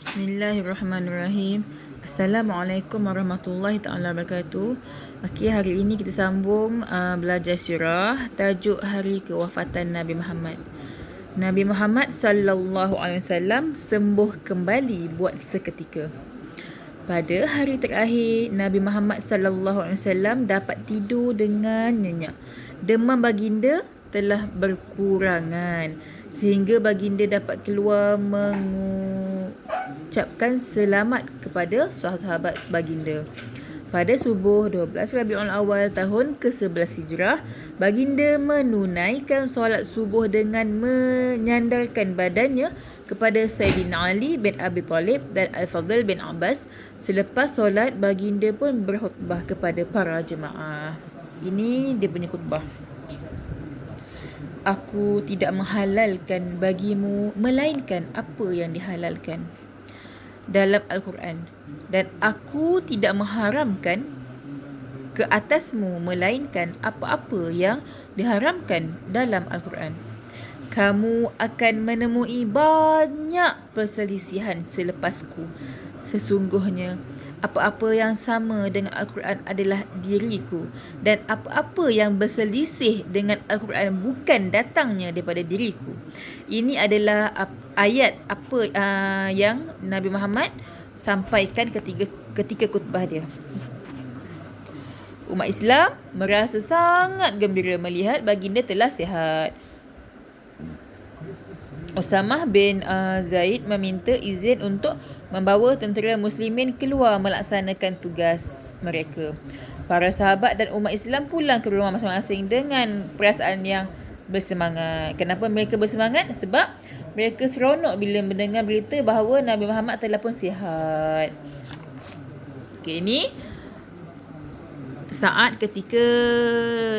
Bismillahirrahmanirrahim. Assalamualaikum warahmatullahi taala wabarakatuh. Okey, hari ini kita sambung belajar sirah. Tajuk hari kewafatan Nabi Muhammad. Nabi Muhammad sallallahu alaihi wasallam sembuh kembali buat seketika. Pada hari terakhir, Nabi Muhammad sallallahu alaihi wasallam dapat tidur dengan nyenyak. Demam baginda telah berkurangan sehingga baginda dapat keluar mengucapkan selamat kepada sahabat baginda. Pada subuh 12 Rabiul Awal tahun ke-11 Hijrah, baginda menunaikan solat subuh dengan menyandarkan badannya kepada Sayyidina Ali bin Abi Talib dan Al-Fadl bin Abbas. Selepas solat, baginda pun berkhutbah kepada para jemaah. Ini dia punya khutbah. Aku tidak menghalalkan bagimu melainkan apa yang dihalalkan dalam Al-Quran, dan aku tidak mengharamkan ke atasmu melainkan apa-apa yang diharamkan dalam Al-Quran. Kamu akan menemui banyak perselisihan selepasku. Sesungguhnya apa-apa yang sama dengan Al-Quran adalah diriku, dan apa-apa yang berselisih dengan Al-Quran bukan datangnya daripada diriku. Ini adalah ayat yang Nabi Muhammad sampaikan ketika khutbah dia. Umat Islam merasa sangat gembira melihat baginda telah sihat. Usamah bin Zaid meminta izin untuk membawa tentera muslimin keluar melaksanakan tugas mereka. Para sahabat dan umat Islam pulang ke rumah masing-masing dengan perasaan yang bersemangat. Kenapa mereka bersemangat? Sebab mereka seronok bila mendengar berita bahawa Nabi Muhammad telah pun sihat. Okey, ini saat ketika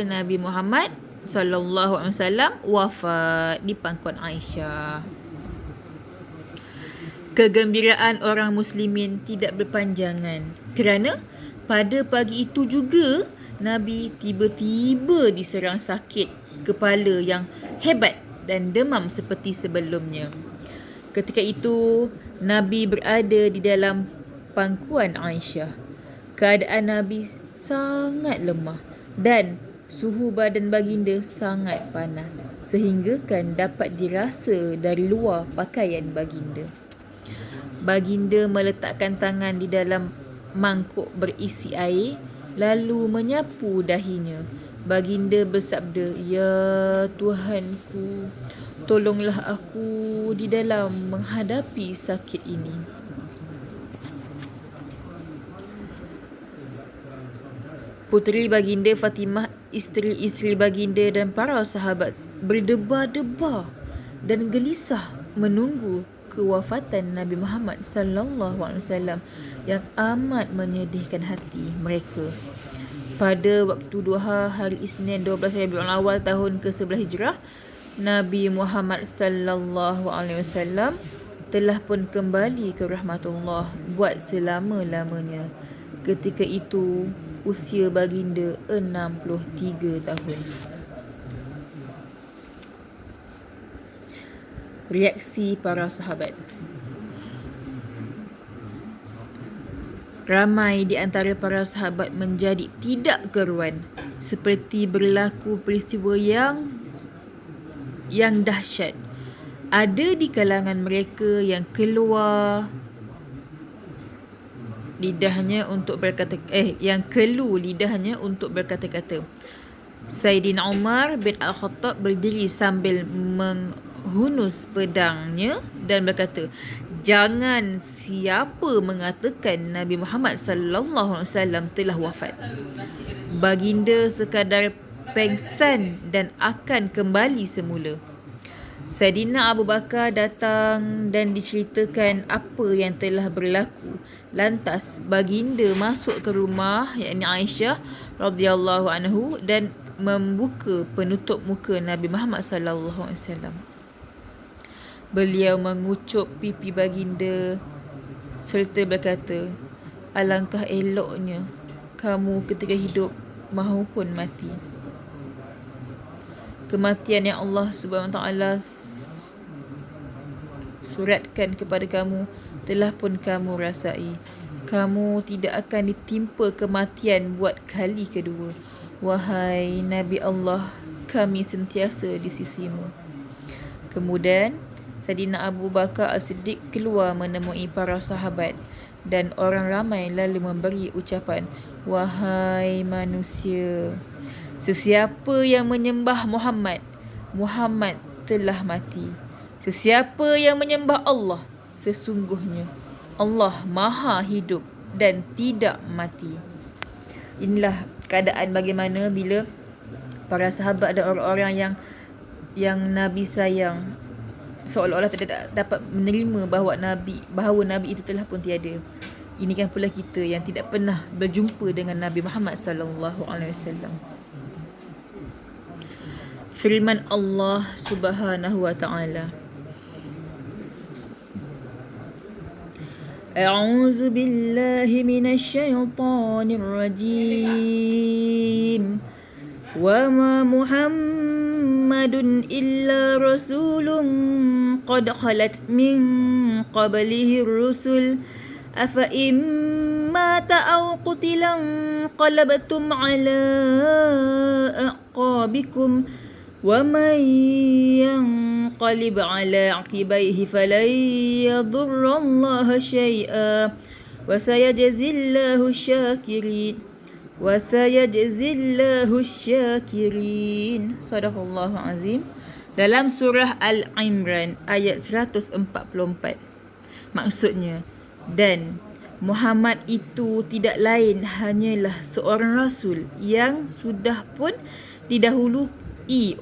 Nabi Muhammad sallallahu alaihi wasallam wafat di pangkuan Aisyah. Kegembiraan orang muslimin tidak berpanjangan kerana pada pagi itu juga Nabi tiba-tiba diserang sakit kepala yang hebat dan demam seperti sebelumnya. Ketika itu Nabi berada di dalam pangkuan Aisyah. Keadaan Nabi sangat lemah dan suhu badan baginda sangat panas sehingga kan dapat dirasa dari luar pakaian baginda. Baginda meletakkan tangan di dalam mangkuk berisi air lalu menyapu dahinya. Baginda bersabda, "Ya Tuhanku, tolonglah aku di dalam menghadapi sakit ini." Puteri baginda Fatimah, isteri-isteri baginda dan para sahabat berdebar-debar dan gelisah menunggu kewafatan Nabi Muhammad sallallahu alaihi wasallam yang amat menyedihkan hati mereka. Pada waktu duha hari Isnin 12 Rabiul Awal tahun ke-11 Hijrah, Nabi Muhammad sallallahu alaihi wasallam telah pun kembali ke rahmatullah buat selama-lamanya. Ketika itu usia baginda 63 tahun. Reaksi para sahabat. Ramai di antara para sahabat menjadi tidak keruan seperti berlaku peristiwa yang dahsyat. Ada di kalangan mereka yang keluar lidahnya untuk berkata-kata. Sayyidina Umar bin Al-Khattab berdiri sambil menghunus pedangnya dan berkata, "Jangan siapa mengatakan Nabi Muhammad sallallahu alaihi wasallam telah wafat. Baginda sekadar pengsan dan akan kembali semula." Saidina Abu Bakar datang dan diceritakan apa yang telah berlaku. Lantas baginda masuk ke rumah yakni Aisyah radhiyallahu anhu dan membuka penutup muka Nabi Muhammad sallallahu alaihi wasallam. Beliau mengucup pipi baginda serta berkata, "Alangkah eloknya kamu ketika hidup maupun mati. Kematian yang Allah Subhanahu Wa Taala suratkan kepada kamu telah pun kamu rasai. Kamu tidak akan ditimpa kematian buat kali kedua. Wahai Nabi Allah, kami sentiasa di sisimu. Kemudian Saidina Abu Bakar As-Siddiq keluar menemui para sahabat dan orang ramai lalu memberi ucapan, wahai manusia, sesiapa yang menyembah Muhammad, Muhammad telah mati. Sesiapa yang menyembah Allah, sesungguhnya Allah Maha hidup dan tidak mati. Inilah keadaan bagaimana bila para sahabat dan orang-orang yang Nabi sayang seolah-olah tidak dapat menerima bahawa Nabi itu telah pun tiada. Ini kan pula kita yang tidak pernah berjumpa dengan Nabi Muhammad sallallahu alaihi wasallam. Firman Allah Subhanahu wa taala, A'udzu billahi minasy syaithanir rajim. Wa ma Muhammadun illa rasulun qad khalat min qablihi ar-rusul afa imma ta'aw qutilan qalabtum ala aqabikum wa man yanqalib ala aqibaihi falan yadurra Allah syai'a wa sayajzillahu syakirin wa sayajzillahu syakirin. Sadaqallahu azim. Dalam surah Al-Imran ayat 144. Maksudnya, dan Muhammad itu tidak lain hanyalah seorang rasul yang sudah pun didahului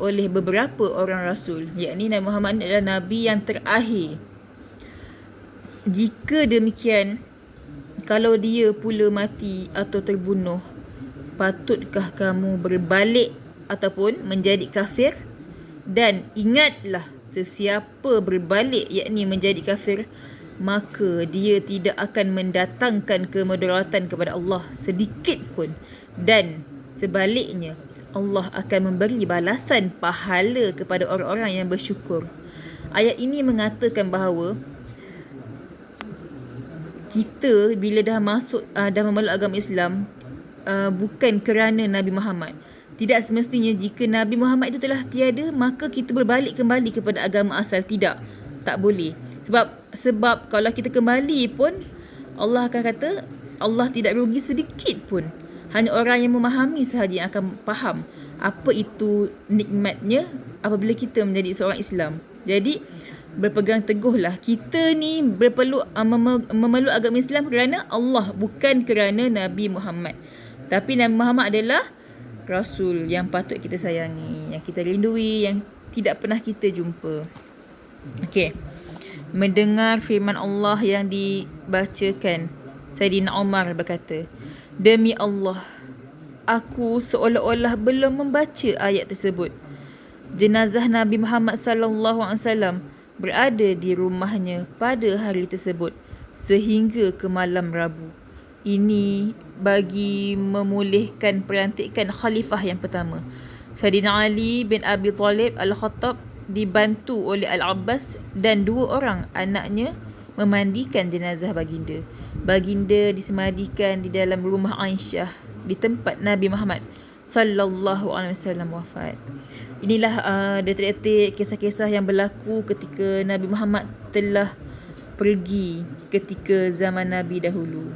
oleh beberapa orang rasul, yakni Nabi Muhammad adalah nabi yang terakhir. Jika demikian, kalau dia pula mati atau terbunuh, patutkah kamu berbalik ataupun menjadi kafir? Dan ingatlah, sesiapa berbalik yakni menjadi kafir, maka dia tidak akan mendatangkan kemudaratan kepada Allah sedikit pun, dan sebaliknya Allah akan memberi balasan pahala kepada orang-orang yang bersyukur. Ayat ini mengatakan bahawa kita bila dah masuk dah memeluk agama Islam, bukan kerana Nabi Muhammad. Tidak semestinya jika Nabi Muhammad itu telah tiada, maka kita berbalik kembali kepada agama asal. Tidak, tak boleh. Sebab kalau kita kembali pun, Allah akan kata Allah tidak rugi sedikit pun. Hanya orang yang memahami sahaja yang akan faham apa itu nikmatnya apabila kita menjadi seorang Islam. Jadi berpegang teguhlah, kita ni memeluk agama Islam kerana Allah, bukan kerana Nabi Muhammad. Tapi Nabi Muhammad adalah Rasul yang patut kita sayangi, yang kita rindui, yang tidak pernah kita jumpa. Okey. Mendengar firman Allah yang dibacakan, Saidina Umar berkata, demi Allah, aku seolah-olah belum membaca ayat tersebut. Jenazah Nabi Muhammad sallallahu alaihi wasallam berada di rumahnya pada hari tersebut sehingga ke malam Rabu. Ini bagi memulihkan pelantikan khalifah yang pertama. Saidina Ali bin Abi Talib Al-Khattab dibantu oleh Al-Abbas dan 2 orang anaknya memandikan jenazah baginda. Baginda disemadikan di dalam rumah Aisyah di tempat Nabi Muhammad sallallahu alaihi wasallam wafat. Inilah detik-detik kisah-kisah yang berlaku ketika Nabi Muhammad telah pergi ketika zaman Nabi dahulu.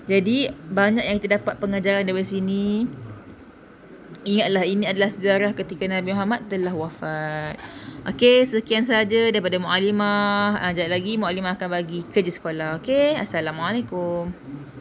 Jadi banyak yang kita dapat pengajaran dari sini. Ingatlah, ini adalah sejarah ketika Nabi Muhammad telah wafat. Okey, sekian saja daripada Mu'allimah. Sekejap lagi Mu'allimah akan bagi kerja sekolah. Okey, Assalamualaikum.